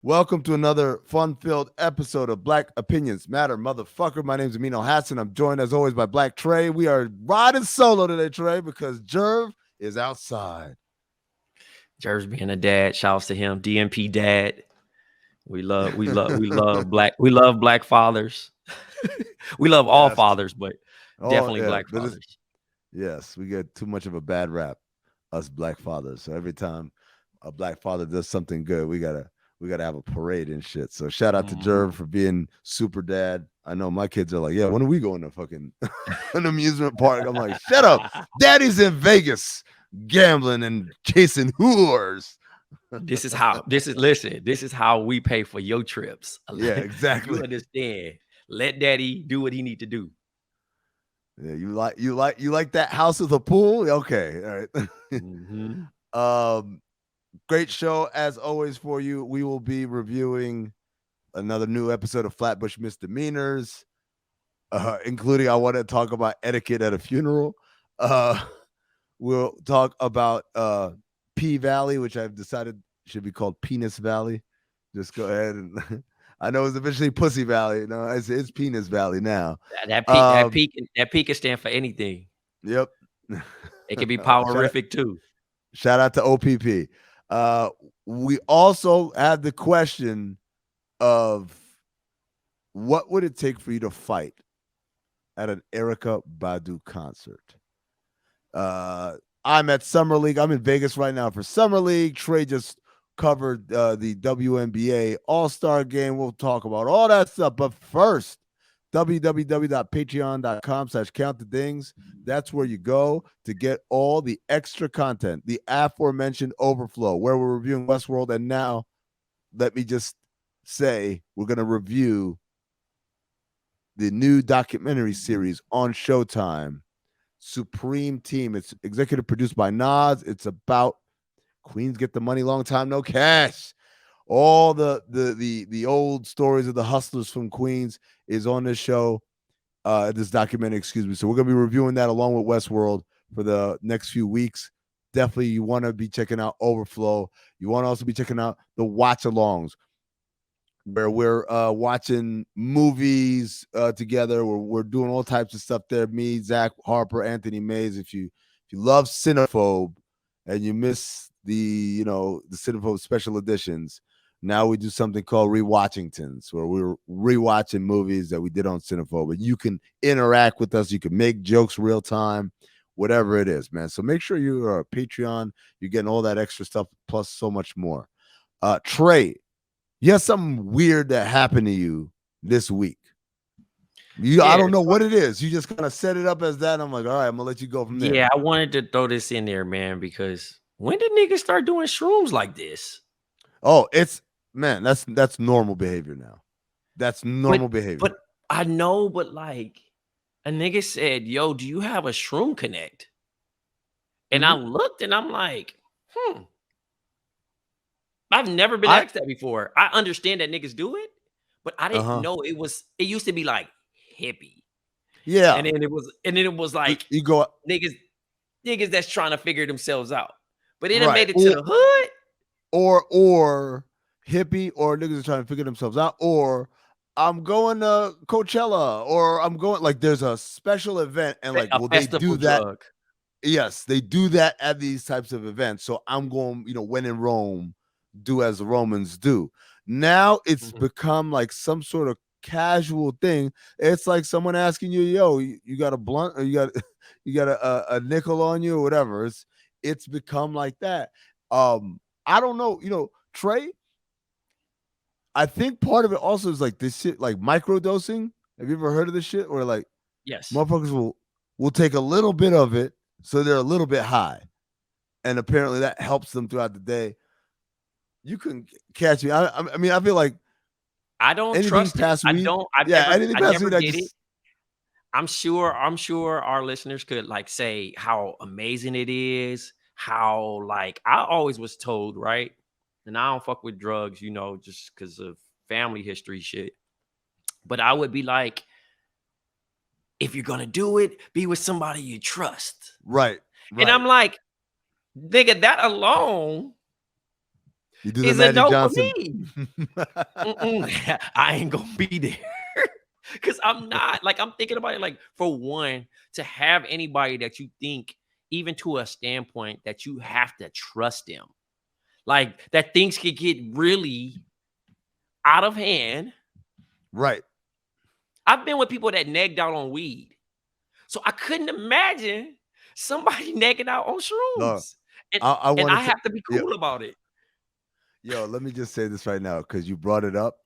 Welcome to another fun-filled episode of Black Opinions Matter, motherfucker. My name is Amin Hassan. I'm joined as always by Black Tray. We are riding solo today, Trey, because Jerv is outside. Jerv's being a dad. Shouts to him. DMP dad. We love black fathers. We love all Yes. fathers, but definitely Yeah, black fathers. yes, we get too much of a bad rap, us black fathers. So every time a black father does something good, we gotta have a parade and shit. So shout out to Jerv for being super dad. I know my kids are like, yeah, when are we going to fucking an amusement park? I'm like, shut up. Daddy's in Vegas gambling and chasing whores. This is how we pay for your trips. Yeah, You exactly. understand? Let daddy do what he need to do. Yeah, you like that house with a pool? Okay, all right. Mhm. Great show as always for you. We will be reviewing another new episode of Flatbush Misdemeanors, including I want to talk about etiquette at a funeral. Uh, we'll talk about P Valley, which I've decided should be called Penis Valley. Just go ahead and I know it's officially Pussy Valley. No, it's Penis Valley now. That P can stand for anything. Yep. It can be shout, powerific too. shout out to OPP. We also had the question of what would it take for you to fight at an Erykah Badu concert? I'm at Summer League. I'm in Vegas right now for Summer League. Trey just covered the WNBA All-Star game. We'll talk about all that stuff. But first, www.patreon.com/countthedings. That's where you go to get all the extra content, the aforementioned overflow, where we're reviewing Westworld. And now, let me just say, we're going to review the new documentary series on Showtime, Supreme Team. It's executive produced by Nas. It's about Queens get the money, long time no cash. All the old stories of the hustlers from Queens is on this show, this documentary, excuse me. So we're gonna be reviewing that along with Westworld for the next few weeks. Definitely, you want to be checking out Overflow. You want to also be checking out the watch-alongs, where we're watching movies together. We're doing all types of stuff there. Me, Zach, Harper, Anthony Mays. If you love Cinephobe and you miss the Cinephobe special editions, now we do something called Rewatchingtons, where we're rewatching movies that we did on Cinephobe. And you can interact with us. You can make jokes real time, whatever it is, man. So make sure you are a Patreon. You're getting all that extra stuff plus so much more. Trey, you have something weird that happened to you this week. I don't know what it is. You just kind of set it up as that. I'm like, all right, I'm gonna let you go from there. Yeah, I wanted to throw this in there, man, because when did niggas start doing shrooms like this? Oh, that's normal behavior now. That's normal behavior. But I know, but like a nigga said, yo, do you have a shroom connect? And I looked and I'm like, I've never been asked that before. I understand that niggas do it, but I didn't know it used to be like hippie. Yeah. And then it was like you go niggas that's trying to figure themselves out. But it made it to the hood. Or hippie, or niggas are trying to figure themselves out, or I'm going to Coachella, or I'm going, like, there's a special event and like, well, they do that. Drug. Yes, they do that at these types of events. So I'm going, when in Rome, do as the Romans do. Now it's become like some sort of casual thing. It's like someone asking you, yo, you got a blunt, or you got a nickel on you, or whatever. It's become like that. I don't know, Trey, I think part of it also is like this shit, like microdosing. Have you ever heard of this shit? Or like, yes, motherfuckers will take a little bit of it, so they're a little bit high, and apparently that helps them throughout the day. You couldn't catch me. I mean, I feel like I don't trust it. I don't. I never did it. I'm sure our listeners could like say how amazing it is. How, like, I always was told, right? And I don't fuck with drugs, just because of family history shit. But I would be like, if you're gonna do it, be with somebody you trust. Right. And I'm like, nigga, that alone You do the is a Magic no for Johnson. me. I ain't gonna be there. Because I'm not like I'm thinking about it. Like, for one, to have anybody that you think, even to a standpoint that you have to trust them, like that things could get really out of hand. Right. I've been with people that negged out on weed, so I couldn't imagine somebody negging out on No, shrooms, and I and I wanted to. have to be Yo, cool about it. yo, let me just say this right now because you brought it up.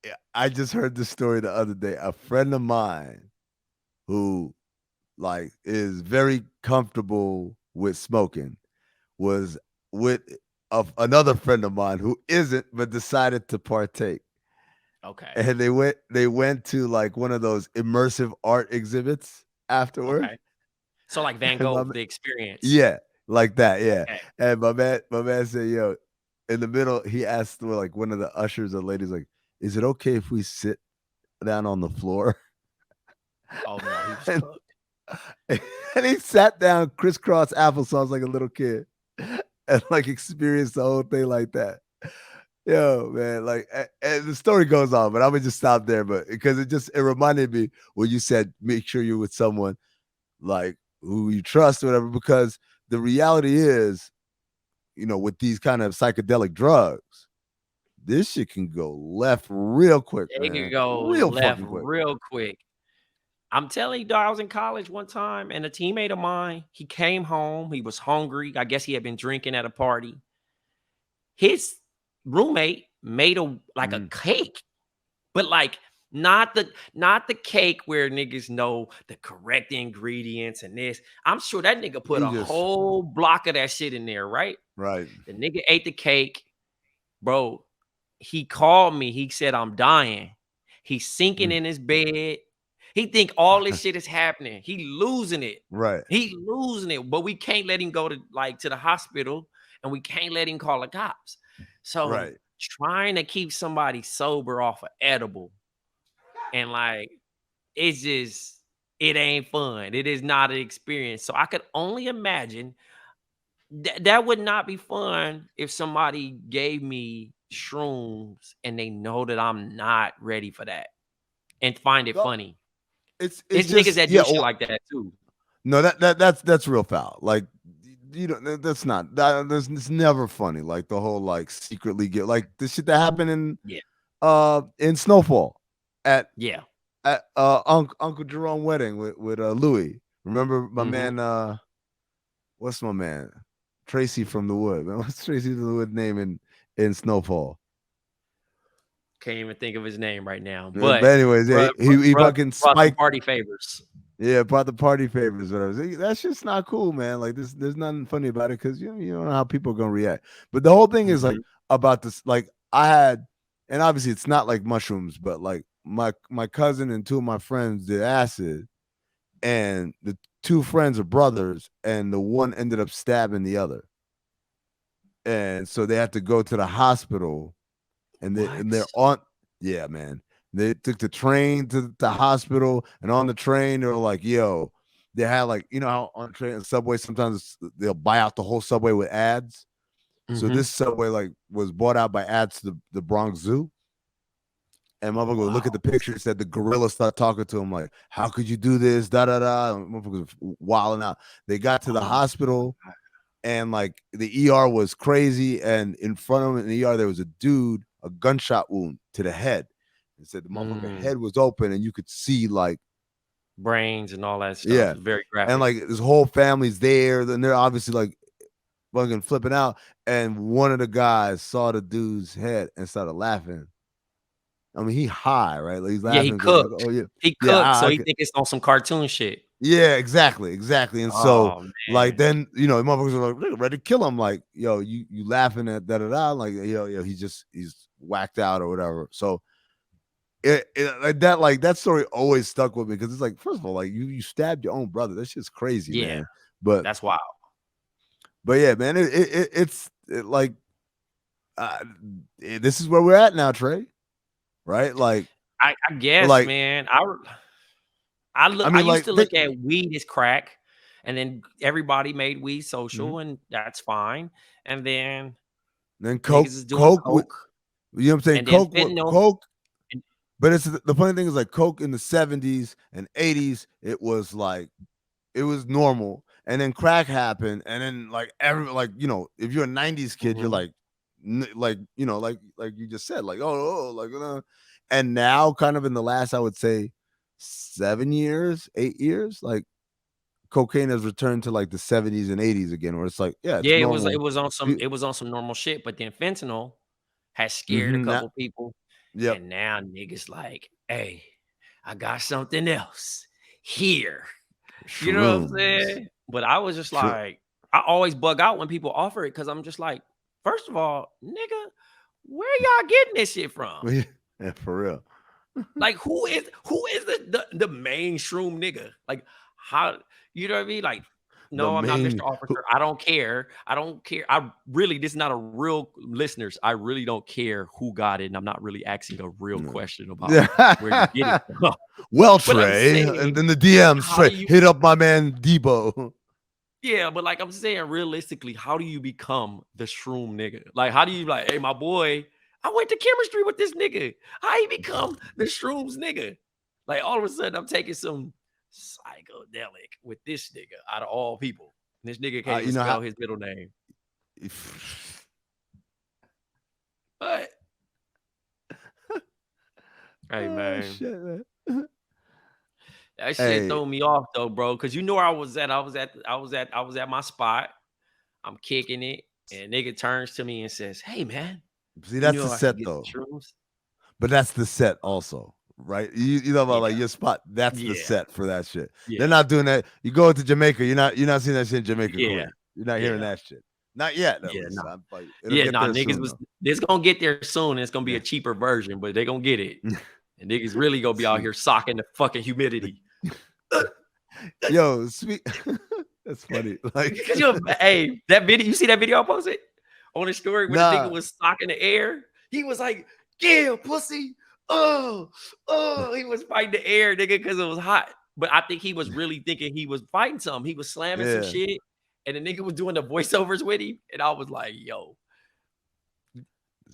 Yeah, I just heard this story the other day. A friend of mine who like is very comfortable with smoking was with another friend of mine who isn't but decided to partake. Okay. And they went to like one of those immersive art exhibits afterward. Okay. So like Van And Gogh, the experience. yeah, like that, yeah. Okay. And my man said, yo, in the middle, he asked like one of the ushers or ladies, like, is it okay if we sit down on the floor? Oh no, he was and, cooked. and he sat down crisscross applesauce like a little kid and like experienced the whole thing like that. Yo, man, like, and the story goes on, but I'm gonna just stop there. But because it reminded me when you said make sure you're with someone like who you trust or whatever, because the reality is, with these kind of psychedelic drugs, this shit can go left real quick, It could man. go Real left fucking quick. real quick. I'm telling you, dog, I was in college one time, and a teammate of mine, he came home. He was hungry. I guess he had been drinking at a party. His roommate made a Mm. cake, but like not the cake where niggas know the correct ingredients and this. I'm sure that nigga put He a just whole block of that shit in there, right? right. The nigga ate the cake, bro. He called me. He said, I'm dying. He's sinking Mm. in his bed. He think all this shit is happening. He losing it. Right. He losing it. But we can't let him go to the hospital, and we can't let him call the cops. So Right. trying to keep somebody sober off of edible, and like, it's just, it ain't fun. It is not an experience. So I could only imagine that would not be fun if somebody gave me shrooms and they know that I'm not ready for that and find it No, funny. it's It's niggas just that do shit like that too. no, that's real foul. Like, that's not it's never funny. Like the whole like secretly get like the shit that happened Yeah. in Snowfall at Yeah. Uncle Jerome wedding with Louis. Remember my Mhm. man what's my man? Tracy from the Wood. Man, what's Tracy from the Wood name in Snowfall? Can't even think of his name right now. But But anyways, yeah, bruh, he bruh fucking brought some spiked. party favors. Yeah, brought the party favors, whatever. That's just not cool, man. Like this, there's nothing funny about it because you don't know how people are gonna react. But the whole thing is like Mhm. about this. Like I had, and obviously it's not like mushrooms, but like my cousin and two of my friends did acid, and the two friends are brothers, and the one ended up stabbing the other, and so they had to go to the hospital, and they're What? on. Yeah, man. They took the train to the hospital, and on the train, they were like, yo, they had like, how on train and subway, sometimes they'll buy out the whole subway with ads. So Mhm. this subway like was bought out by ads to the Bronx Zoo. And motherfucker would look at Wow. the picture, said the gorilla start talking to him, like, how could you do this? Da da da. And motherfuckers wilding out. They got to the Oh hospital, my and like the ER was crazy. And in front of him in the ER, there was a dude, a gunshot wound to the head. And said the God. motherfucker head was open, and you could see like, Brains and all that stuff. yeah, Very and graphic. like his whole family's there. Then they're obviously like fucking flipping out. And one of the guys saw the dude's head and started laughing. I mean, he high, right? Like he's Yeah, he laughing because like, cooked. oh yeah, He yeah, cooked, so he think it's on some cartoon shit. yeah, exactly. And so, Oh, like, man. then the motherfuckers are like, "They're ready to kill him." Like, yo, you laughing at da da da. Like, yo, he's whacked out or whatever. So like that story always stuck with me because it's like, first of all, like you stabbed your own brother. That shit's crazy, Yeah, man. But that's wild. yeah, man, it's like uh, this is where we're at now, Trey. Right? I guess, like man. I I mean, used like to look at weed as crack, and then everybody made weed social, Mm-hmm. and that's fine. And then Coke, niggas is doing coke, you know what I'm saying? and then Coke. and, But it's the funny thing is like Coke in the 70s and 80s, it was like it was normal. And then crack happened, and then like if you're a 90s kid, you're like like you just said, like and now kind of in the last, I would say 7 years, 8 years, like cocaine has returned to like the 70s and 80s again, where it's like, yeah, it's yeah, normal. it was on some normal shit. But then fentanyl has scared a Mm-hmm, couple people, yep. and now niggas like, hey, I got something else here. You know what I'm Shrooms. saying? But I was just like, I always bug out when people offer it because I'm just like, first of all, nigga, where y'all getting this shit from? Yeah, for real. Like, who is the main shroom nigga? Like, how, you know what I mean? Like, The no, I'm not main Mr. Officer. I don't care. I don't care. I really, this is not a real listeners. I really don't care who got it, and I'm not really asking a real question about where you get it from. Well, But I'm Trey, and saying, then the DMs, how do Trey, you? hit up my man Debo. Yeah, but like I'm saying, realistically, how do you become the shroom nigga? Like, how do you like, hey, my boy, I went to chemistry with this nigga. How he become the shrooms nigga? Like all of a sudden, I'm taking some psychedelic with this nigga out of all people. And this nigga can't even spell his middle name. But hey, man. Shit, man. That shit threw me off though, bro. Cause you know where I was at. I was at my spot. I'm kicking it. And nigga turns to me and says, hey man. See, that's the set though. But that's the set also, right? You know about like your spot. That's the set for that shit. Yeah. They're not doing that. You go to Jamaica, you're not seeing that shit in Jamaica. Yeah. You're not hearing that shit. Not yet. At least. Niggas was it's gonna get there soon. And it's gonna be a cheaper version, but they're gonna get it. And niggas really gonna be out here socking the fucking humidity. Yo, sweet. That's funny. Like, hey, that video, you see that video I posted on the story where the nigga was socking the air? He was like, yeah, pussy. Oh, he was fighting the air, nigga, because it was hot. But I think he was really thinking he was fighting something. He was slamming some shit, and the nigga was doing the voiceovers with him. And I was like, yo,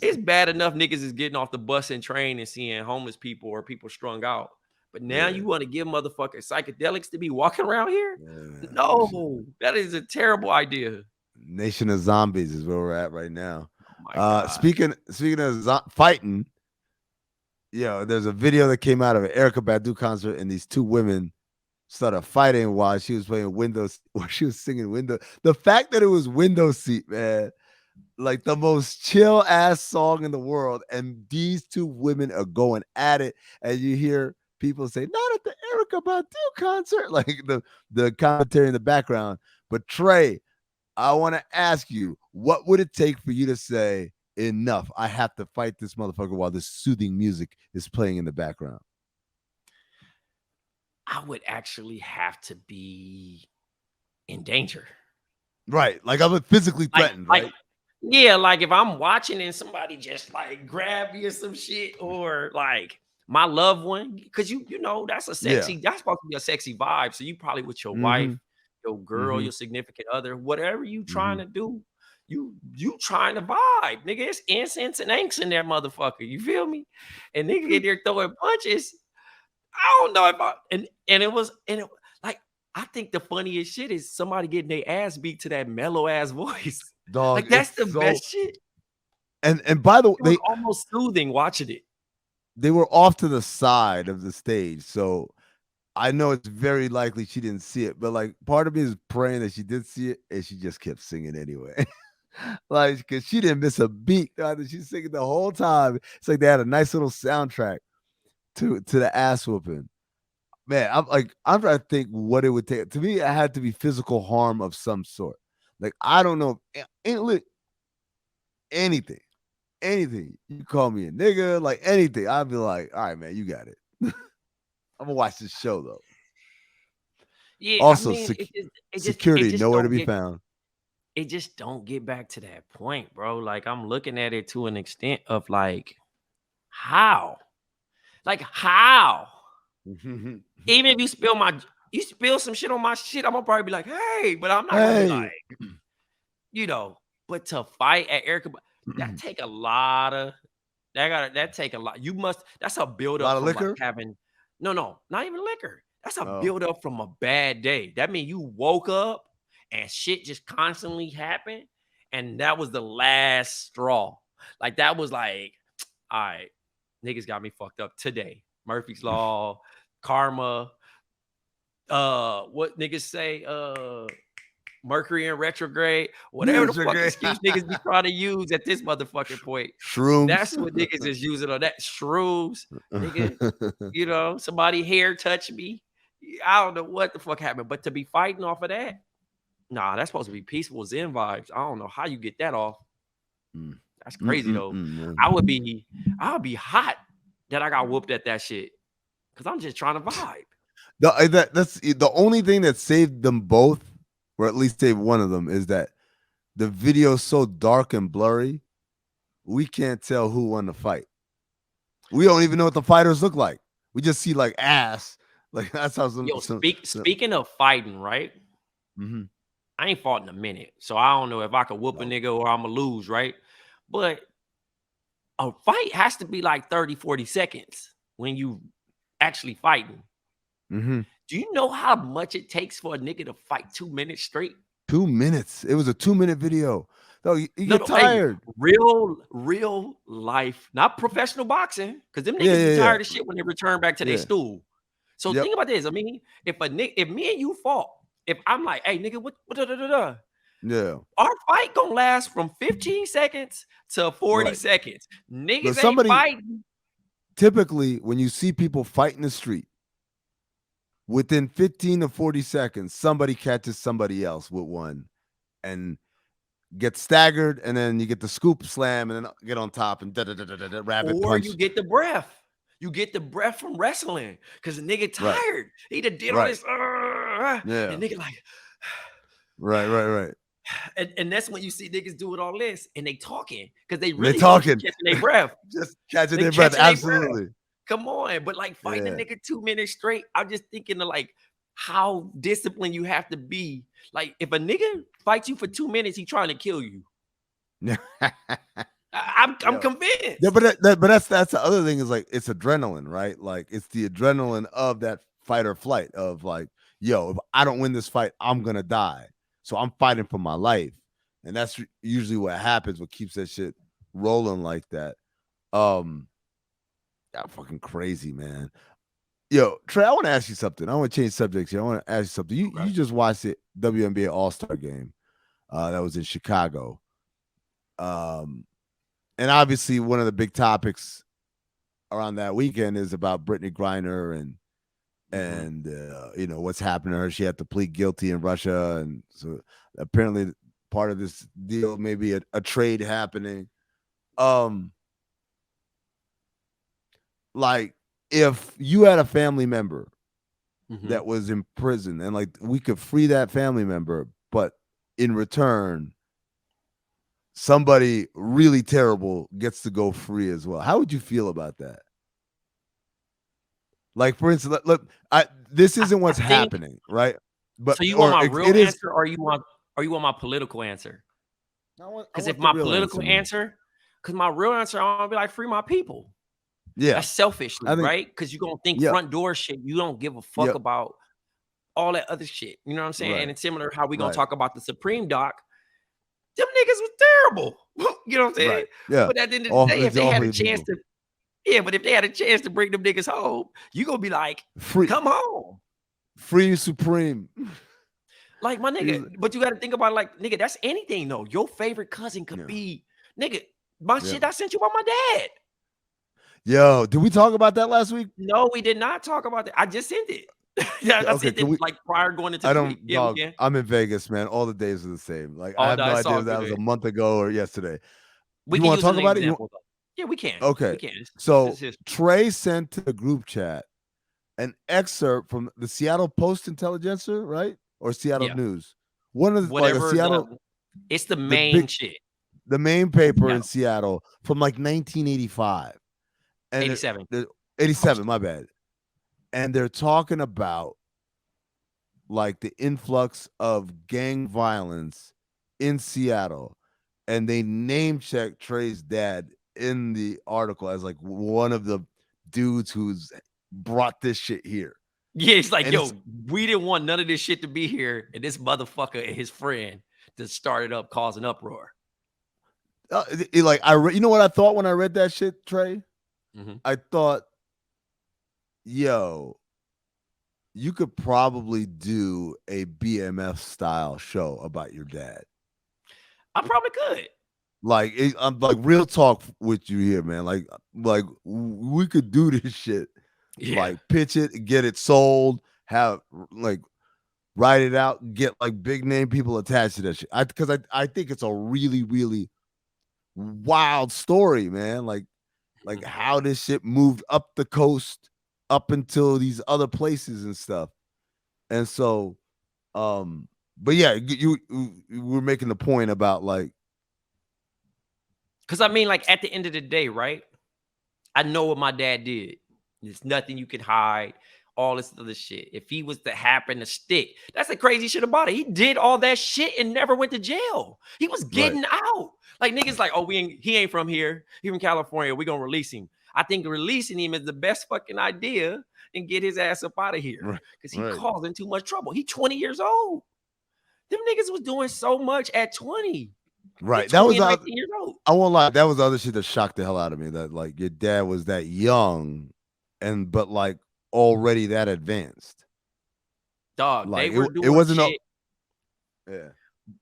it's bad enough niggas is getting off the bus and train and seeing homeless people or people strung out. But now you want to give motherfuckers psychedelics to be walking around here? Yeah. No, that is a terrible idea. Nation of zombies is where we're at right now. Oh speaking of fighting, there's a video that came out of an Erykah Badu concert, and these two women started fighting while she was playing Windows, while she was singing Windows. The fact that it was Window Seat, man, like the most chill ass song in the world, and these two women are going at it, and you hear people say, not at the Erykah Badu concert, like the commentary in the background. But Trey, I want to ask you, what would it take for you to say, enough, I have to fight this motherfucker while this soothing music is playing in the background? I would actually have to be in danger. Right. Like I was physically threatened, right? Yeah, like if I'm watching and somebody just like grab me or some shit, or like my loved one, because you know that's a sexy, that's supposed to be a sexy vibe. So you probably with your wife, your girl, your significant other, whatever you trying to do, you trying to vibe, nigga. It's incense and inks in that motherfucker. You feel me? And nigga get there throwing punches. I don't know if it like, I think the funniest shit is somebody getting their ass beat to that mellow ass voice. Dog, like that's the best shit. And by the way, they almost soothing watching it. They were off to the side of the stage, so I know it's very likely she didn't see it. But like, part of me is praying that she did see it, and she just kept singing anyway. Like, because she didn't miss a beat. She's singing the whole time. It's like they had a nice little soundtrack to the ass whooping. Man, I'm trying to think what it would take. To me, it had to be physical harm of some sort. Like, I don't know, anything. You call me a nigga, like anything, I'd be like, all right, man, you got it. I'm gonna watch this show though. Yeah. Also, security nowhere to be found. It just don't get back to that point, bro. Like, I'm looking at it to an extent of like, how? Like, how? Even if you spill my, you spill some shit on my shit, I'm gonna probably be like, hey, but I'm not gonna be like, but to fight at Erykah, that take a lot of that take a lot. That's a buildup from like having no, not even liquor. That's a buildup from a bad day. That means you woke up and shit just constantly happened, and that was the last straw. Like that was like, all right, niggas got me fucked up today. Murphy's Law, karma. What niggas say? Mercury in retrograde, whatever the fuck excuse niggas be trying to use at this motherfucking point. Shrooms. That's what niggas is using on that. Shrooms, nigga. Somebody hair touched me. I don't know what the fuck happened, but to be fighting off of that, nah, that's supposed to be peaceful Zen vibes. I don't know how you get that off. That's crazy though. I would be hot that I got whooped at that shit because I'm just trying to vibe. That's the only thing that saved them both, or at least saved one of them, is that the video is so dark and blurry, we can't tell who won the fight. We don't even know what the fighters look like. We just see like ass. Like that's how speaking of fighting, right? I ain't fought in a minute, so I don't know if I could whoop a nigga or I'm gonna lose, right? But a fight has to be like 30, 40 seconds when you actually fighting. Do you know how much it takes for a nigga to fight 2 minutes straight? 2 minutes. It was a 2-minute video. No, you get tired. Hey, real life, not professional boxing, because them niggas get tired of shit when they return back to their stool. So think about this. I mean, if me and you fought, if I'm like, hey nigga, what our fight gonna last from 15 seconds to 40 seconds. Niggas ain't fighting. Typically, when you see people fight in the street, within 15 to 40 seconds, somebody catches somebody else with one and gets staggered, and then you get the scoop slam and then get on top and rapid punch. Or you get the breath. You get the breath from wrestling because the nigga tired. He did all this. And nigga like. Right. And that's when you see niggas doing all this and they talking because they really talking, catching their breath. Just catching their breath. Absolutely. Come on, but like fighting a nigga 2 minutes straight, I'm just thinking of like how disciplined you have to be. Like if a nigga fights you for 2 minutes, he trying to kill you. I'm convinced. Yeah, but that's the other thing is like it's adrenaline, right? Like it's the adrenaline of that fight or flight of like, yo, if I don't win this fight, I'm gonna die. So I'm fighting for my life, and that's usually what happens. What keeps that shit rolling like that. Yeah, fucking crazy, man. Yo, Trey, I want to ask you something. I want to change subjects here. I want to ask you something. You just watched the WNBA All-Star game that was in Chicago. And obviously one of the big topics around that weekend is about Brittany Griner and you know, what's happened to her. She had to plead guilty in Russia. And so apparently part of this deal may be a trade happening. Like if you had a family member that was in prison and like we could free that family member, but in return, somebody really terrible gets to go free as well. How would you feel about that? Like for instance, look, this isn't what's happening, right? But so you want my real answer or you want my political answer? Because if my political answer, because my real answer, I'm gonna be like free my people. Yeah, that's selfish, right? Because you're gonna think front door shit. You don't give a fuck about all that other shit. You know what I'm saying? And it's similar how we gonna talk about the Supreme doc. Them niggas was terrible. You know what I'm saying? Yeah. But at the end of the day, if they had a chance but if they had a chance to bring them niggas home, you gonna be like, free, come home. Free Supreme. Like my nigga, but you gotta think about like, nigga, that's anything though. Your favorite cousin could be, nigga, my shit I sent you by my dad. Yo, did we talk about that last week? No, we did not talk about that. I just sent it. I sent it like prior going into the week. Dog, I'm in Vegas, man. All the days are the same. Like I have no idea if that was a month ago or yesterday. We want to talk about it? Yeah, we can. Okay. We can. So Trey sent to the group chat an excerpt from the Seattle Post-Intelligencer, right? Or Seattle News. One of the like Seattle. It's the main shit. The main paper in Seattle from like 1985. And 87. 87, my bad. And they're talking about like the influx of gang violence in Seattle, and they name check Trey's dad in the article as like one of the dudes who's brought this shit here. Yeah, it's like, yo, we didn't want none of this shit to be here, and this motherfucker and his friend just started up causing uproar. You know what I thought when I read that shit, Trey? Mm-hmm. I thought, yo, you could probably do a BMF style show about your dad. I probably could. Like, I'm like real talk with you here, man. Like we could do this shit. Yeah. Like pitch it, get it sold, have like write it out, get like big name people attached to that shit. Because I think it's a really, really wild story, man. Like how this shit moved up the coast up until these other places and stuff. And so, but yeah, you were making the point about like, because I mean, like at the end of the day, right? I know what my dad did. There's nothing you can hide. All this other shit. If he was to happen to stick, that's the crazy shit about it. He did all that shit and never went to jail. He was getting out. Like niggas like, oh, he ain't from here. He from California. We gonna release him. I think releasing him is the best fucking idea and get his ass up out of here because he causing too much trouble. He 20 years old. Them niggas was doing so much at 20. Right. That was 19 years old. I won't lie. That was the other shit that shocked the hell out of me. That like your dad was that young, but like already that advanced. Dog, like, they were doing it wasn't shit. Yeah.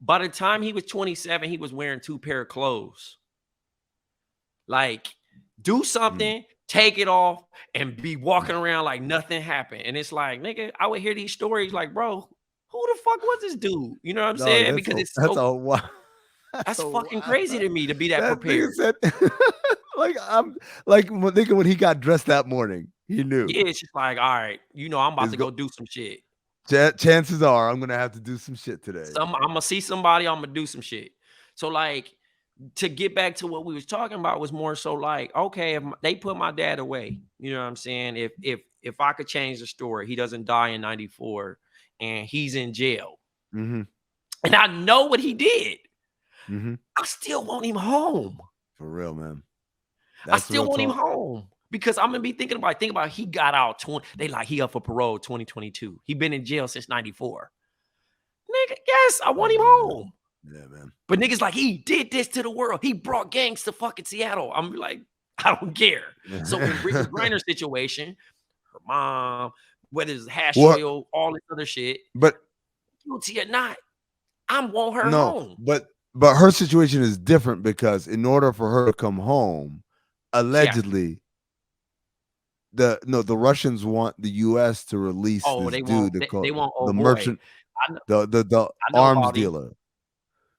By the time he was 27, he was wearing 2 pair of clothes. Like, do something, take it off, and be walking around like nothing happened. And it's like, nigga, I would hear these stories like, bro, who the fuck was this dude? You know what I'm saying? Because that's fucking crazy to me to be that prepared. Like I'm like thinking when he got dressed that morning, he knew. Yeah, it's just like, all right, I'm about to go do some shit. Chances are I'm gonna have to do some shit today. I'm gonna see somebody, I'm gonna do some shit. So like to get back to what we was talking about was more so like, okay, if they put my dad away, you know what I'm saying? If I could change the story, he doesn't die in 94 and he's in jail. Mm-hmm. And I know what he did. Mm-hmm. I still want him home. For real, man. That's I still want him home because I'm gonna be thinking about he got out he up for parole 2022. He been in jail since 94. Nigga, yes, I want him home. Yeah, man. But niggas like he did this to the world. He brought gangs to fucking Seattle. I'm like, I don't care. So in Brittany Griner's situation, her mom, whether it's hash oil, all this other shit, but guilty or not, I want her home. But her situation is different because in order for her to come home, allegedly, the Russians want the U.S. to release this dude. They want the merchant, the arms dealer.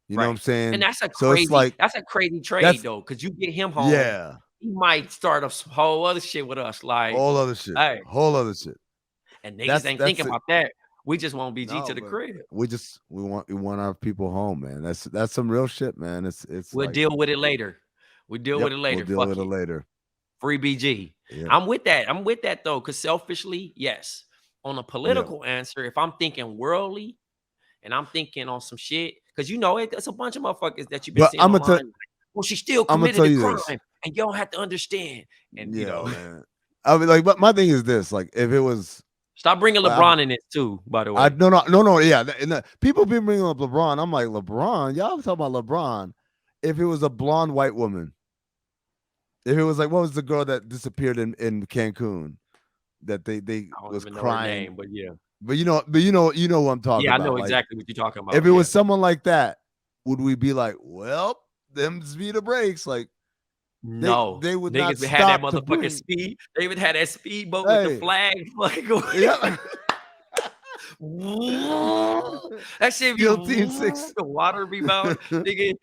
You know what I'm saying? And that's a crazy trade though, because you get him home. Yeah, he might start up some whole other shit with us, like whole other shit. And niggas ain't thinking about that. We just want BG to the crib. We want our people home, man. That's some real shit, man. We'll deal with it later. We'll deal with it later. Free BG. Yep. I'm with that though, because selfishly, yes. On a political answer, if I'm thinking worldly and I'm thinking on some shit, because it's a bunch of motherfuckers that you've been seeing online. Well, she still committed a crime, and you don't have to understand. And man. I mean, like, but my thing is this: like, if it was. Stop bringing LeBron in it too, by the way. No. Yeah, people been bringing up LeBron. I'm like, LeBron, y'all talking about LeBron. If it was a blonde white woman, if it was like, what was the girl that disappeared in Cancun? That they was crying, name, but yeah. But you know what I'm talking about. Yeah, I know exactly what you're talking about. If it was someone like that, would we be like, well, them speed the brakes? Like, no, they would niggas not had that motherfucking speed. They would have that speedboat with the flag. That shit be Team 6. The water rebound, nigga.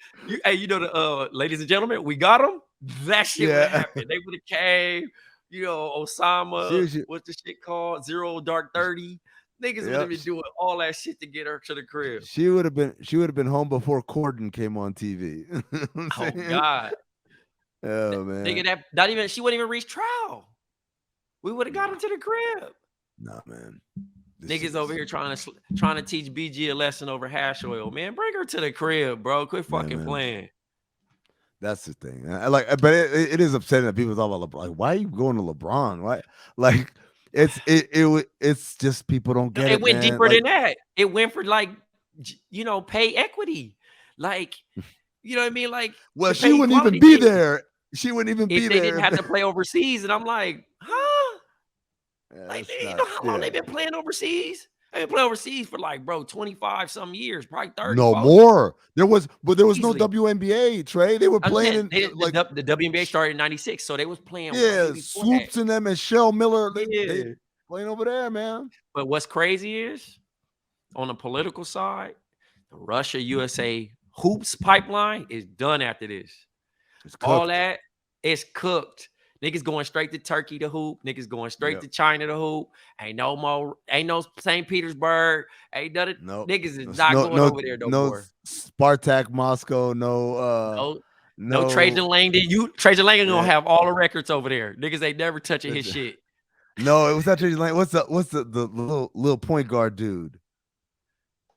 Ladies and gentlemen, we got them. That shit would happen. They would have came. Osama. What's the shit called? Zero Dark 30. Niggas would have been doing all that shit to get her to the crib. She would have been home before Corden came on TV. Oh God. Oh man. Nigga, she wouldn't even reach trial. We would have got him to the crib. Nah, man. Niggas over here trying to teach BG a lesson over hash oil, man. Bring her to the crib, bro. Quit fucking playing. That's the thing. But it is upsetting that people talk about LeBron. Like, why are you going to LeBron? Why? Like, it's just people don't get it. It went man. deeper than that. It went for like, pay equity. Like, you know what I mean? Like, well, she wouldn't even be there. She wouldn't even be there. They didn't have to play overseas. And I'm like, huh? Yeah, like, you know how long they've been playing overseas? They've been playing overseas for like, bro, 25 some years, probably 30. No more. There was no WNBA, Trey. They were playing the WNBA started in '96, so they was playing. Yeah, Swoops and them and Shell Miller. They playing over there, man. But what's crazy is, on the political side, the Russia USA hoops pipeline is done after this. All that is cooked. Niggas going straight to Turkey to hoop. Niggas going straight to China to hoop. Ain't no St. Petersburg. Ain't nothing. Nope. Niggas is not going over there no more. Spartak Moscow. No Trajan Langdon. Trajan Langdon gonna have all the records over there. Niggas ain't never touching his shit. No, it was not Trajan Langdon. What's the little point guard dude?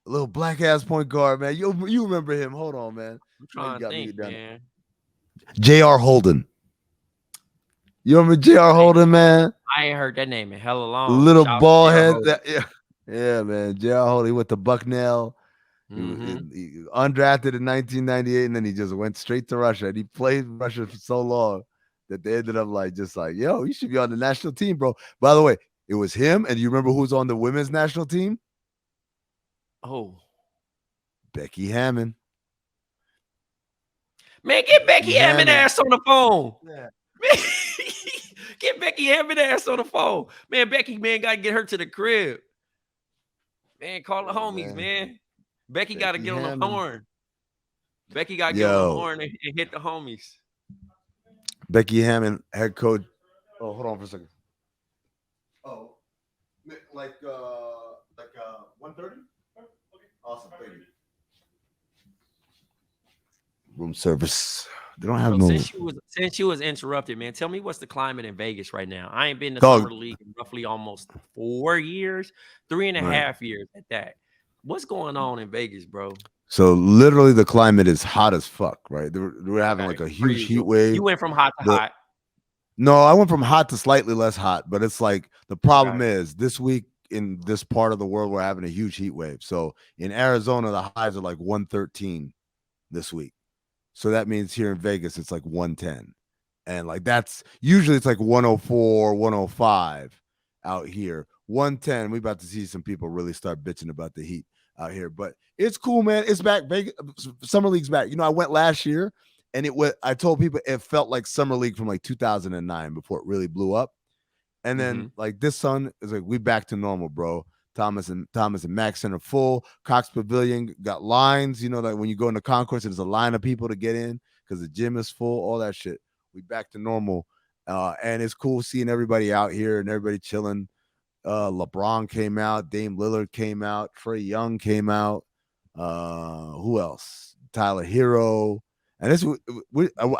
A little black ass point guard, man. You remember him? Hold on, man. I'm trying to think, man. J.R. Holden. You remember J.R. Holden, man? I ain't heard that name in hella long. Little ball head. Yeah, man. J.R. Holden. He went to Bucknell. He undrafted in 1998, and then he just went straight to Russia. And he played Russia for so long that they ended up yo, you should be on the national team, bro. By the way, it was him. And you remember who's on the women's national team? Oh, Becky Hammond. Man, get Becky Hammond ass on the phone. Yeah. Get Becky Hammond ass on the phone. Man, Becky, man, got to get her to the crib. Man, call the homies, man. Becky got to get on the horn. Becky got to get on the horn and hit the homies. Becky Hammond, head coach. Oh, hold on for a second. Oh, like 1:30? Okay. Awesome, thank you. Room service. They don't have since you was interrupted, man. Tell me what's the climate in Vegas right now. I ain't been to Summer League in roughly almost 4 years, 3.5 years at that. What's going on in Vegas, bro? So literally the climate is hot as fuck, right? We're having like a huge heat wave. You went from hot to hot. No, I went from hot to slightly less hot, but it's like the problem is this week in this part of the world, we're having a huge heat wave. So in Arizona, the highs are like 113 this week. So that means here in Vegas, it's like 110. And like that's usually it's like 104, 105 out here. 110. We about to see some people really start bitching about the heat out here. But it's cool, man. It's back. Vegas, Summer League's back. I went last year and I told people it felt like Summer League from like 2009 before it really blew up. And then like this sun is like we back to normal, bro. Thomas and Mack Center full. Cox Pavilion got lines, like when you go in the concourse, there's a line of people to get in because the gym is full, all that shit. We back to normal. And it's cool seeing everybody out here and everybody chilling. LeBron came out, Dame Lillard came out, Trae Young came out. Who else? Tyler Hero. And this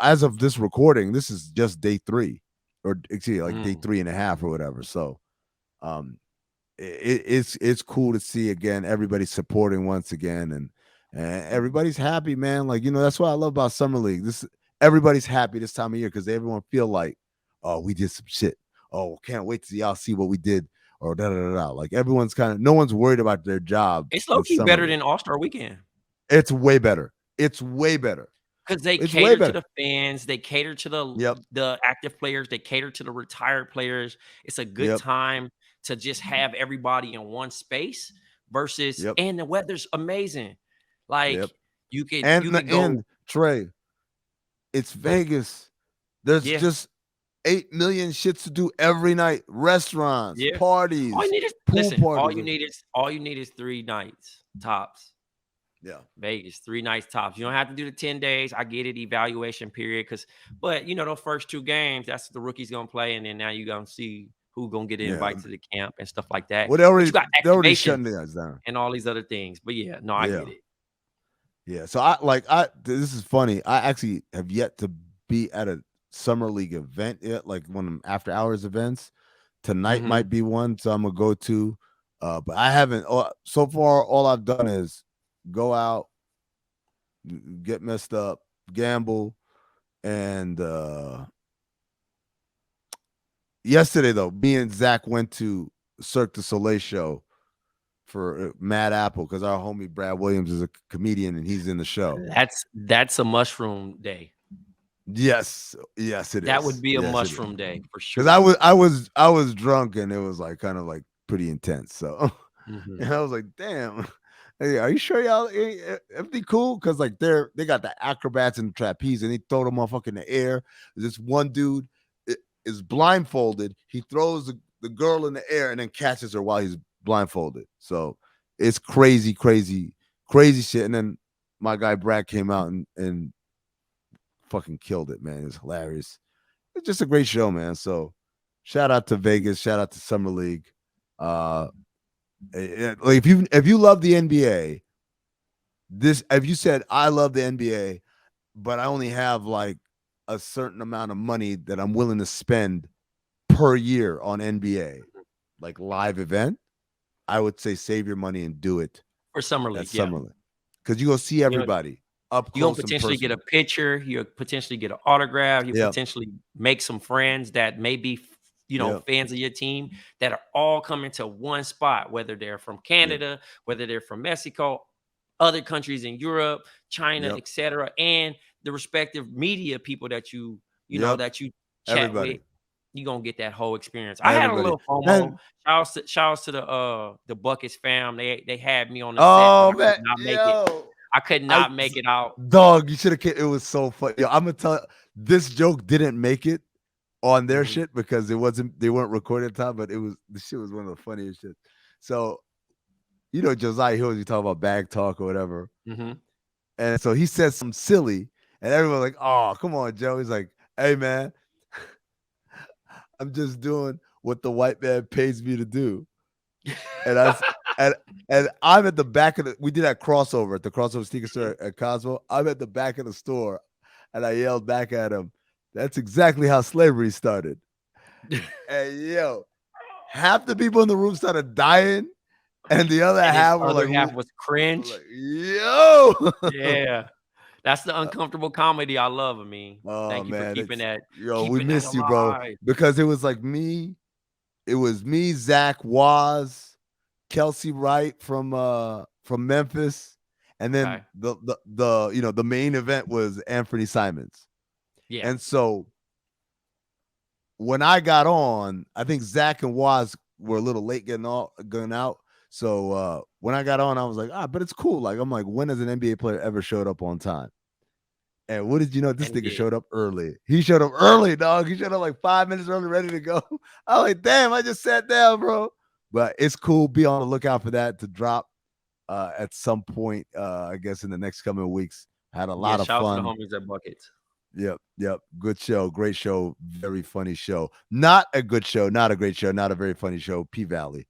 as of this recording, this is just day 3 or excuse me, like day 3.5 or whatever. So it's cool to see again everybody supporting once again and everybody's happy, man. Like that's what I love about Summer League. Everybody's happy this time of year because everyone feel like, oh, we did some shit. Oh, can't wait to see y'all see what we did or da da da da. Like everyone's no one's worried about their job. It's low-key better than All-Star Weekend. It's way better. It's way better. Because they cater to the fans, they cater to the active players, they cater to the retired players. It's a good time to just have everybody in one space versus and the weather's amazing. Like you could go and Trey, it's Vegas. There's just 8 million shits to do every night. Restaurants, parties, all you need is pool parties. All you need is 3 nights tops. Yeah, Vegas, 3 nights tops. You don't have to do the 10 days. I get it, evaluation period. But those first 2 games, that's the rookies gonna play, and then now you're gonna see who's gonna get invited to the camp and stuff like that. They're already shutting the guys down and all these other things. But I get it. Yeah. So this is funny. I actually have yet to be at a Summer League event yet, like one of them after hours events. Tonight might be one, so I'm gonna go to. But I haven't. So far, all I've done is go out, get messed up, gamble, and yesterday though, me and Zach went to Cirque du Soleil show for Mad Apple because our homie Brad Williams is a comedian and he's in the show. That's a mushroom day. Yes, it is. That would be a mushroom day for sure. Because I was drunk and it was like kind of like pretty intense. So and I was like, damn. Hey, are you sure y'all everything cool? Because like they got the acrobats and the trapeze and they throw the motherfucker in the air. This one dude is blindfolded. He throws the girl in the air and then catches her while he's blindfolded. So it's crazy shit. And then my guy Brad came out and fucking killed it, man. It's hilarious. It's just a great show, man. So shout out to Vegas, shout out to Summer League. Like if you love the NBA, if you said I love the NBA, but I only have like a certain amount of money that I'm willing to spend per year on NBA, like live event, I would say save your money and do it for Summer League. Summer League, because you go see everybody up close. You'll potentially get a picture. You'll potentially get an autograph. You potentially make some friends that may be fans of your team that are all coming to one spot, whether they're from Canada, whether they're from Mexico, other countries in Europe, China, etc., and the respective media people that you that you chat with. You're gonna get that whole experience. I had a little FOMO. Shout outs to the Buckets fam. They had me on the set. I could not make it out. Dog, you should have. It was so funny. Yo, I'm gonna tell you, this joke didn't make it on their shit because they weren't recording at the time, but the shit was one of the funniest shit. So, Josiah Hills, you talk about bag talk or whatever. And so he said something silly, and everyone's like, oh, come on, Joe. He's like, hey, man, I'm just doing what the white man pays me to do. And and I'm at the back of we did that crossover at the crossover sneaker store at Cosmo. I'm at the back of the store, and I yelled back at him, that's exactly how slavery started. And half the people in the room started dying, and the other half was cringe. Like, yo, yeah, that's the uncomfortable comedy I love. I mean, thank you for keeping that. We missed you, bro, because it was like me. It was me, Zach, Waz, Kelsey Wright from Memphis, and then the main event was Anthony Simons. Yeah. And so when I got on, I think Zach and Waz were a little late getting out. So when I got on, I was like, but it's cool. Like, I'm like, when has an NBA player ever showed up on time? And what did you know? This nigga showed up early. He showed up early, dog. He showed up like 5 minutes early, ready to go. I was like, damn, I just sat down, bro. But it's cool. Be on the lookout for that to drop at some point, I guess, in the next coming weeks. Had a lot of fun. Shout out to the homies at Buckets. Yep. Good show. Great show. Very funny show. Not a good show. Not a great show. Not a very funny show. P-Valley.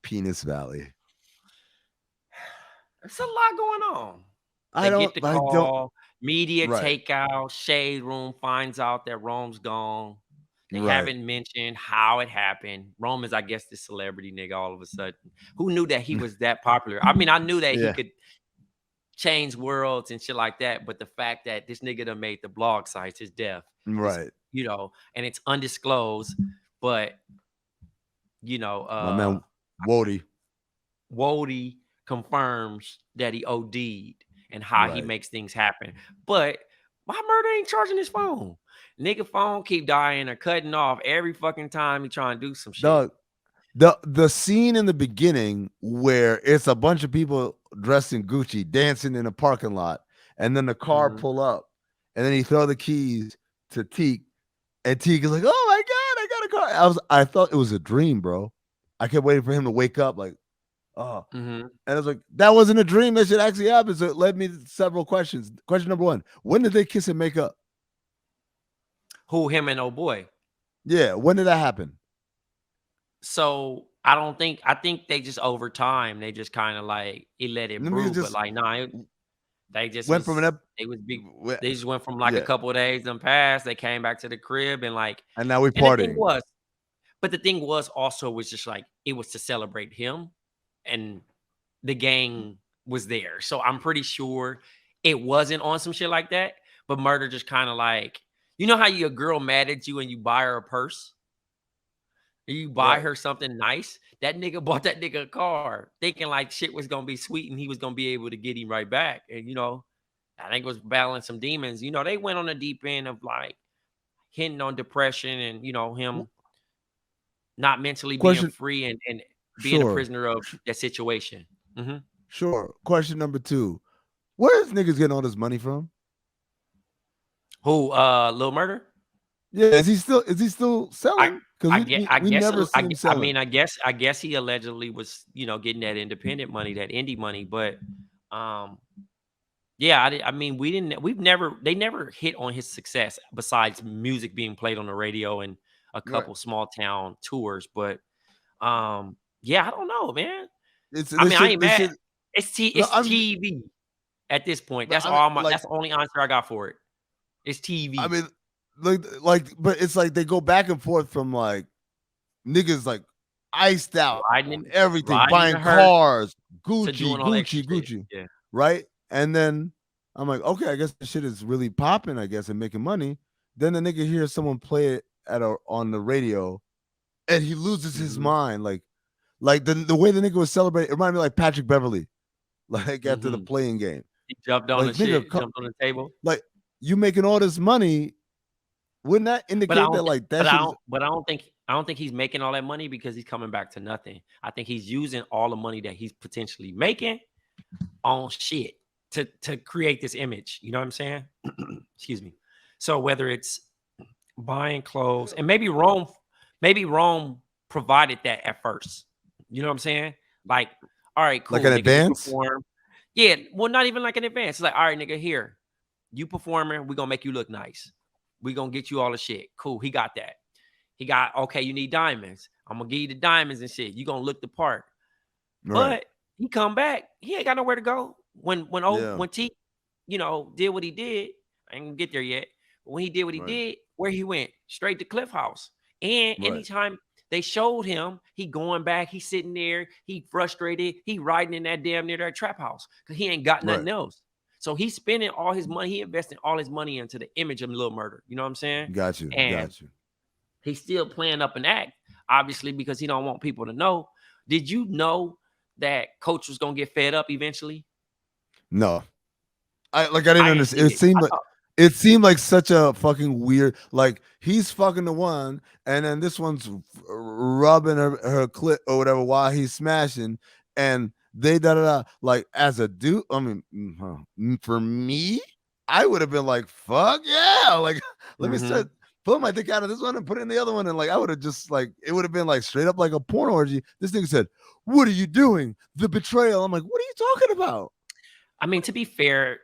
Penis Valley. There's a lot going on. Get the call. Media takeout. Shade Room finds out that Rome's gone. They haven't mentioned how it happened. Rome is, I guess, this celebrity nigga all of a sudden. Who knew that he was that popular? I mean, I knew that he could change worlds and shit like that, but the fact that this nigga done made the blog sites, his death, right? And it's undisclosed, but my man Wody confirms that he OD'd and how he makes things happen. But why murder ain't charging his phone? Nigga phone keep dying or cutting off every fucking time he trying to do some shit. Dog, the scene in the beginning where it's a bunch of people dressed in Gucci dancing in a parking lot, and then the car pull up, and then he throw the keys to Teak, and Teak is like, "Oh my god, I got a car!" I thought it was a dream, bro. I kept waiting for him to wake up, like, and I was like, "That wasn't a dream. That shit actually happened." So it led me to several questions. Question number one: when did they kiss and make up? Who, him and old boy? Yeah, when did that happen? So I think they just over time they just kind of like let it brew, but like they just went from they just went from like a couple of days and passed. They came back to the crib and now we partying. But the thing was just like, it was to celebrate him, and the gang was there. So I'm pretty sure it wasn't on some shit like that. But Murder just kind of like, you know how your girl mad at you and you buy her a purse? You buy her something nice. That nigga bought that nigga a car, thinking like shit was gonna be sweet and he was gonna be able to get him right back. And I think it was battling some demons. They went on the deep end of like hitting on depression and him not mentally being free and being a prisoner of that situation. Sure. Question number 2. Where is niggas getting all this money from? Who? Lil Murder? Yeah, is he still selling? Because we never see him selling. I mean, I guess he allegedly was, getting that independent money, that indie money. But yeah, I mean, they never hit on his success besides music being played on the radio and a couple small town tours. But yeah, I don't know, man. I ain't mad. It's TV at this point. That's that's the only answer I got for it. It's TV. I mean, but it's like they go back and forth from like niggas like iced out, everything, buying cars, Gucci, yeah. Right? And then I'm like, okay, I guess the shit is really popping, I guess, and making money. Then the nigga hears someone play it on the radio, and he loses his mind. Like the way the nigga was celebrating, it reminded me like Patrick Beverly, like after the playing game. He jumped on jumped on the table. Like, you making all this money, wouldn't that indicate that like that? But I don't think he's making all that money because he's coming back to nothing. I think he's using all the money that he's potentially making on shit to create this image. You know what I'm saying? Excuse me. So whether it's buying clothes, and maybe Rome provided that at first. You know what I'm saying? Like, all right, cool. Like an advance? Yeah, well, not even like an advance. It's like, all right, nigga, here, you performing, we're gonna make you look nice. We're gonna get you all the shit. Cool, he got that. He got, okay, you need diamonds. I'm gonna give you the diamonds and shit. You gonna look the part. Right. But he come back, he ain't got nowhere to go. When T, did what he did, I ain't gonna get there yet. But when he did what he did, where he went? Straight to Cliff House. And anytime they showed him, he going back, he sitting there, he frustrated, he riding in that damn near that trap house because he ain't got nothing else. So he's spending all his money, he investing all his money into the image of Lil Murder. You know what I'm saying? Got you. He's still playing up an act, obviously, because he don't want people to know. Did you know that Coach was gonna get fed up eventually? No. I didn't understand. It seemed like such a fucking weird, like he's fucking the one, and then this one's rubbing her clit or whatever while he's smashing, and they like as a dude. I mean, for me, I would have been like, fuck yeah, like let me start pull my dick out of this one and put it in the other one, and like I would have just like it would have been like straight up like a porn orgy. This nigga said, "What are you doing? The betrayal." I'm like, what are you talking about? I mean, to be fair,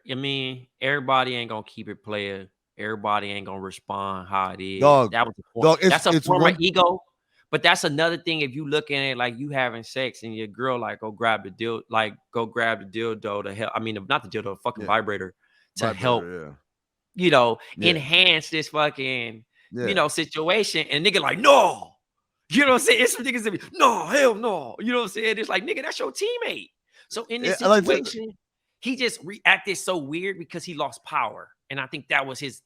everybody ain't gonna keep it player. Everybody ain't gonna respond how it is. Dog, that was a form. That's a form of ego. But that's another thing. If you look at it like you having sex and your girl like go grab the dildo to help. I mean, not the dildo, the fucking vibrator to help. Enhance this fucking situation. And nigga like, no. You know what I'm saying? It's some niggas that be, no, hell no. You know what I'm saying? It's like, nigga, that's your teammate. So in this situation, he just reacted so weird because he lost power. And I think that was his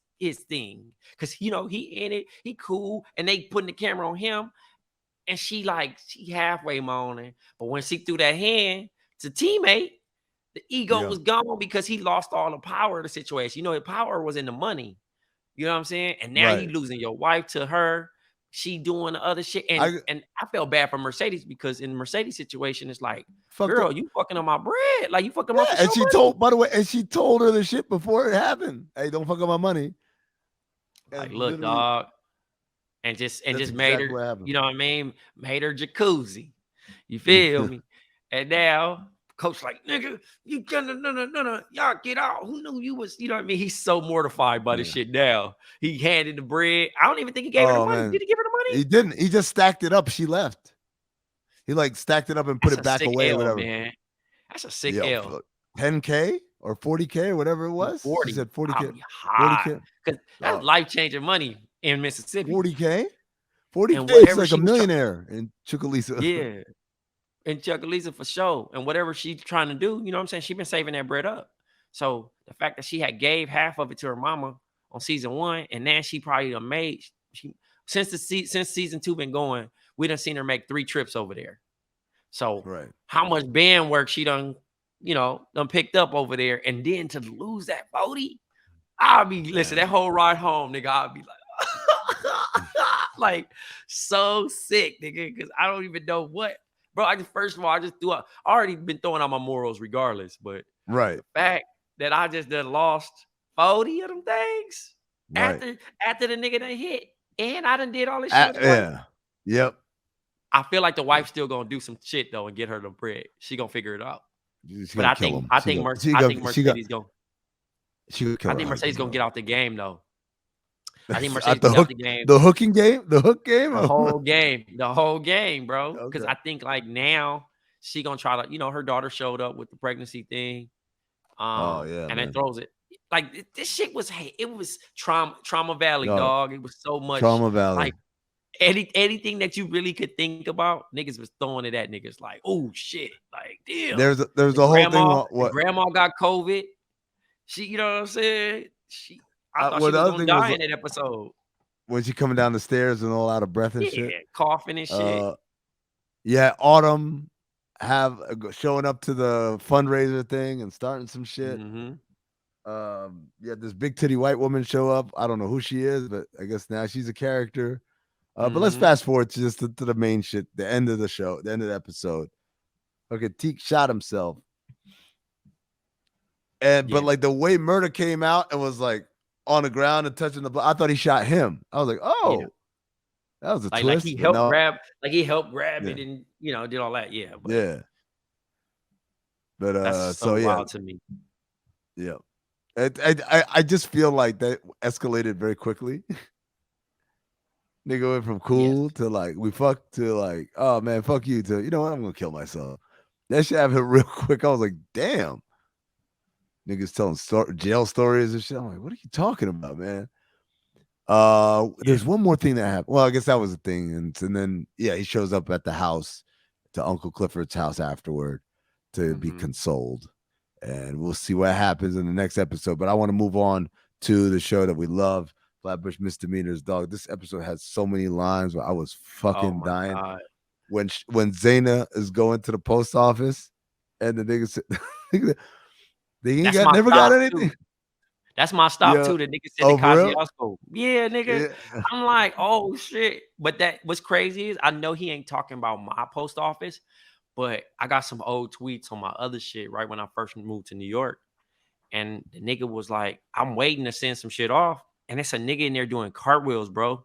thing. Because, he in it, he cool. And they putting the camera on him. And she halfway moaning. But when she threw that hand to teammate, the ego was gone because he lost all the power of the situation. His power was in the money. You know what I'm saying? And now you losing your wife to her. She doing the other shit. And I felt bad for Mercedes because in Mercedes' situation, it's like, girl, you fucking on my bread. Like, you fucking on my and she told, by the way, and she told her the shit before it happened. Hey, don't fuck up my money. Like, look, dog. And just made her, you know what I mean? Made her jacuzzi. You feel me? And now, Coach like, nigga, you gonna, no, y'all get out. Who knew you was, you know what I mean? He's so mortified by this shit now. He handed the bread. I don't even think he gave her the money. Did he give her the money? He didn't. He just stacked it up. She left. He like stacked it up and put it back away or whatever. Man. That's a sick L. 10K or 40K or whatever it was. 40. She said 40K. 40K. Because that's life-changing money in Mississippi. 40K? 40K is like a millionaire in Chucalissa. Yeah. In Chucalissa for sure. And whatever she's trying to do, you know what I'm saying? She's been saving that bread up. So the fact that she had gave half of it to her mama on season 1, and then she probably made since season 2 been going, we done seen her make 3 trips over there. So how much band work she done picked up over there, and then to lose that 40, I'll be listen, that whole ride home, nigga, I'll be like, like so sick, nigga, because I don't even know what. Bro, first of all, I just I already been throwing out my morals regardless, but the fact that I just done lost 40 of them things after the nigga done hit, and I done did all this shit. Yep. I feel like the wife's still gonna do some shit though and get her the bread. She gonna figure it out. But I think Mercedes gonna. I think Mercedes gonna get out the game though. I think Mercedes get out the game. The hooking game? The hook game? The whole game. The whole game, bro. Because I think like now she gonna try to, her daughter showed up with the pregnancy thing. And then throws it. Like this shit was it was Trauma Valley, dog. It was so much Trauma Valley. Like anything that you really could think about, niggas was throwing it at niggas like, oh shit. Like, damn. There's a whole thing. What grandma got COVID. She, you know what I'm saying? I thought she was gonna die in that episode. Was she coming down the stairs and all out of breath and shit? Yeah, coughing and shit. Autumn showing up to the fundraiser thing and starting some shit. This big titty white woman show up. I don't know who she is, but I guess now she's a character. But let's fast forward to just to the main shit, the end of the show, the end of the episode. Okay, Teak shot himself. But like the way Murder came out and was like on the ground and touching the blood, I thought he shot him. I was like, that was a twist. Like he helped grab, it and did all that. Yeah. But that's so wild to me. Yeah. I just feel like that escalated very quickly. Nigga went from cool to like we fucked to like, oh man, fuck you, to you know what, I'm gonna kill myself. That shit happened real quick. I was like, damn. Niggas telling jail stories and shit. I'm like, what are you talking about, man? There's one more thing that happened. Well, I guess that was a thing. And then he shows up at the house, to Uncle Clifford's house afterward to be consoled. And we'll see what happens in the next episode. But I want to move on to the show that we love, Flatbush Misdemeanors, dog. This episode has so many lines where I was fucking dying. God. When Zaina is going to the post office and the nigga said, never got anything. Too. That's my stop too. The nigga said to Kosciuszko. Yeah, nigga. Yeah. I'm like, oh shit. But what's crazy is I know he ain't talking about my post office, but I got some old tweets on my other shit right when I first moved to New York. And the nigga was like, I'm waiting to send some shit off. And it's a nigga in there doing cartwheels, bro.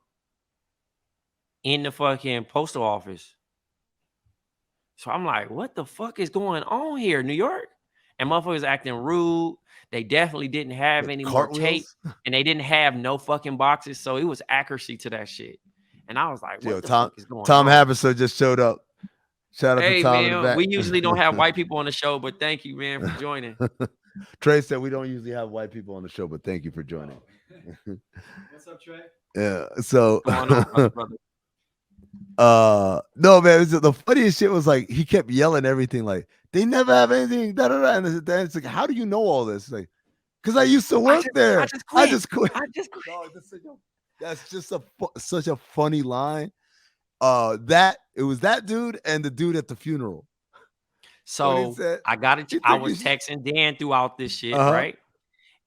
In the fucking postal office. So I'm like, what the fuck is going on here, New York? And motherfuckers acting rude. They definitely didn't have any more tape, and they didn't have no fucking boxes. So it was accuracy to that shit. And I was like, what the fuck is going on? Tom Haverso just showed up. Shout out to Tom. Hey, man, we usually don't have white people on the show, but thank you, man, for joining. Trey said we don't usually have white people on the show, but thank you for joining. What's up, Trey? Yeah. So going on, brother? No, man, the funniest shit was like he kept yelling everything like they never have anything, da da da. And it's like, how do you know all this? Like, because I used to work there. I just quit. That's just such a funny line. It was that dude and the dude at the funeral. So I got it. I was texting Dan throughout this shit, right?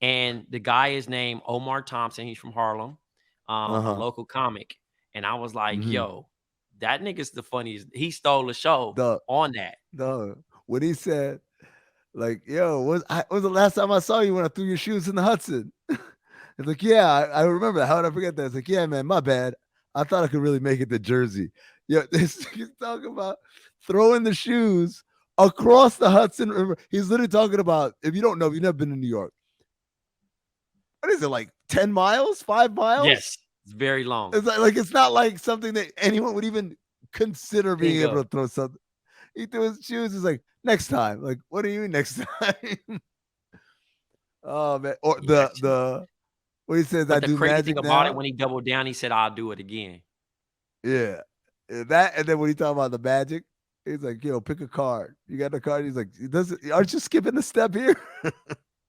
And the guy is named Omar Thompson. He's from Harlem, a local comic. And I was like, yo, that nigga's the funniest. He stole the show on that. When he said, like, yo, was the last time I saw you when I threw your shoes in the Hudson? It's like, yeah, I remember that. How did I forget that? It's like, yeah, man, my bad. I thought I could really make it to Jersey. Yeah, this he's talking about throwing the shoes across the Hudson River. He's literally talking about, if you don't know, if you've never been to New York, what is it, like 10 miles, 5 miles? Yes, it's very long. It's like it's not like something that anyone would even consider being able to throw something. He threw his shoes. He's like, next time. Like, what do you mean next time? Oh man, or the what he says, but I do magic. The crazy thing now. about it, when he doubled down, he said, I'll do it again. Yeah. That, and then when he talk about the magic, he's like, yo, pick a card. You got the card? He's like, aren't you skipping a step here?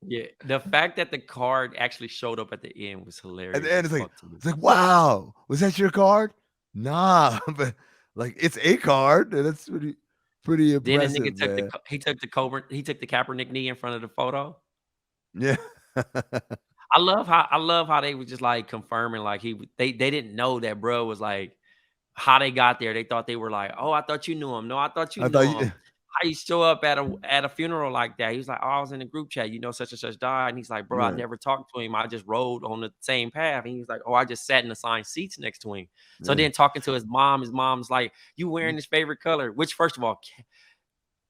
Yeah, the fact that the card actually showed up at the end was hilarious. At the end, it's like, wow, was that your card? Nah, but like it's a card, and it's pretty impressive. Then the nigga took the Kaepernick knee in front of the photo. Yeah. I love how they were just like confirming like they didn't know that bro was like how they got there. They thought they were like, oh, I thought you knew him. No, I thought you knew him. How you show up at a funeral like that? He was like, oh, I was in a group chat, such and such died. And he's like, bro, I never talked to him. I just rode on the same path. And he was like, oh, I just sat in assigned seats next to him. So then talking to his mom's like, you wearing his favorite color? Which, first of all,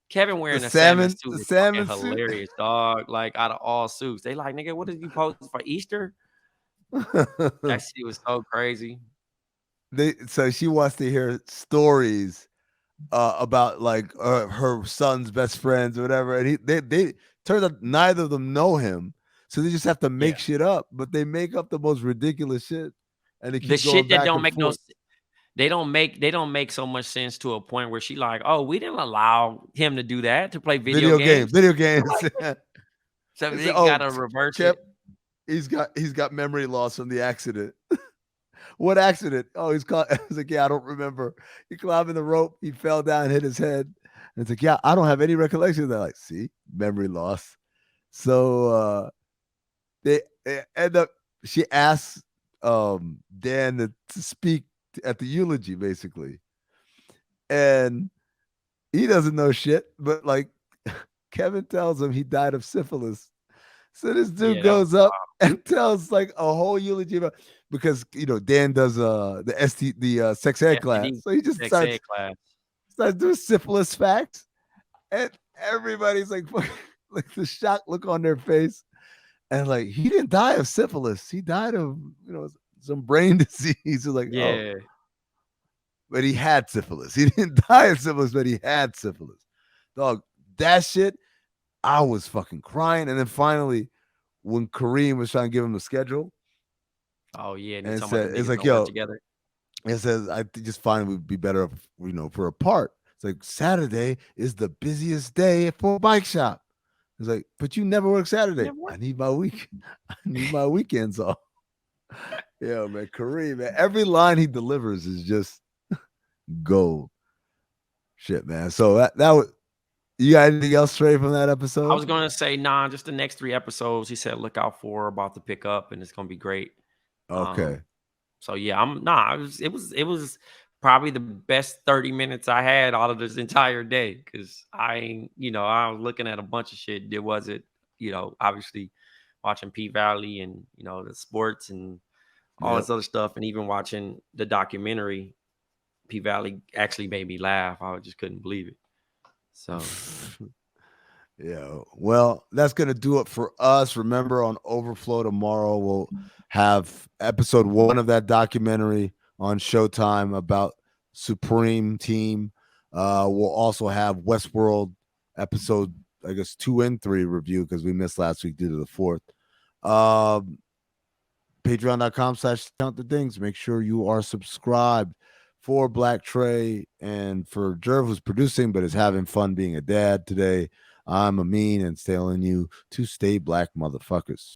Kevin wearing a salmon suit is hilarious, dog. Like out of all suits, they like, nigga, what did you post for Easter? That shit was so crazy. So she wants to hear stories about like her son's best friends or whatever, and they turns out neither of them know him, so they just have to make shit up. But they make up the most ridiculous shit, and the shit that don't make no. They don't make so much sense to a point where she like, oh, we didn't allow him to do that, to play video games. So they gotta reverse it. He's got memory loss from the accident. What accident? Oh, he's caught. I was like, yeah, I don't remember. He climbing the rope. He fell down, hit his head. And it's like, yeah, I don't have any recollection of that. Like, see, memory loss. So they end up. She asks Dan to speak at the eulogy, basically, and he doesn't know shit. But like, Kevin tells him he died of syphilis. So this dude goes up and tells like a whole eulogy about, because Dan does the sex ed class. So he just starts doing syphilis facts. And everybody's like the shocked look on their face. And like, he didn't die of syphilis. He died of some brain disease. Like, oh. But he had syphilis. He didn't die of syphilis, but he had syphilis. Dog, that shit, I was fucking crying. And then finally, when Kareem was trying to give him the schedule. Oh, yeah. And it's like, yo, together. It says, I just find it would be better, for a part. It's like, Saturday is the busiest day for a bike shop. It's like, but you never work Saturday. I need my weekends off. Yeah, man, Kareem, man. Every line he delivers is just gold. Shit, man. So that was. You got anything else straight from that episode? I was going to say, just the next 3 episodes. He said, look out for, about to pick up, and it's going to be great. Okay. So yeah, it was probably the best 30 minutes I had out of this entire day, because I was looking at a bunch of shit. There wasn't, obviously watching P-Valley and, the sports and all this other stuff, and even watching the documentary. P-Valley actually made me laugh. I just couldn't believe it. So, yeah. Well, that's gonna do it for us. Remember, on Overflow tomorrow, we'll have episode 1 of that documentary on Showtime about Supreme Team. We'll also have Westworld episode, I guess, 2 and 3 review, because we missed last week due to the 4th. Patreon.com/CountTheThings. Make sure you are subscribed. For Black Tray and for Jerv, who's producing but is having fun being a dad today, I'm Amin, and telling you to stay black, motherfuckers.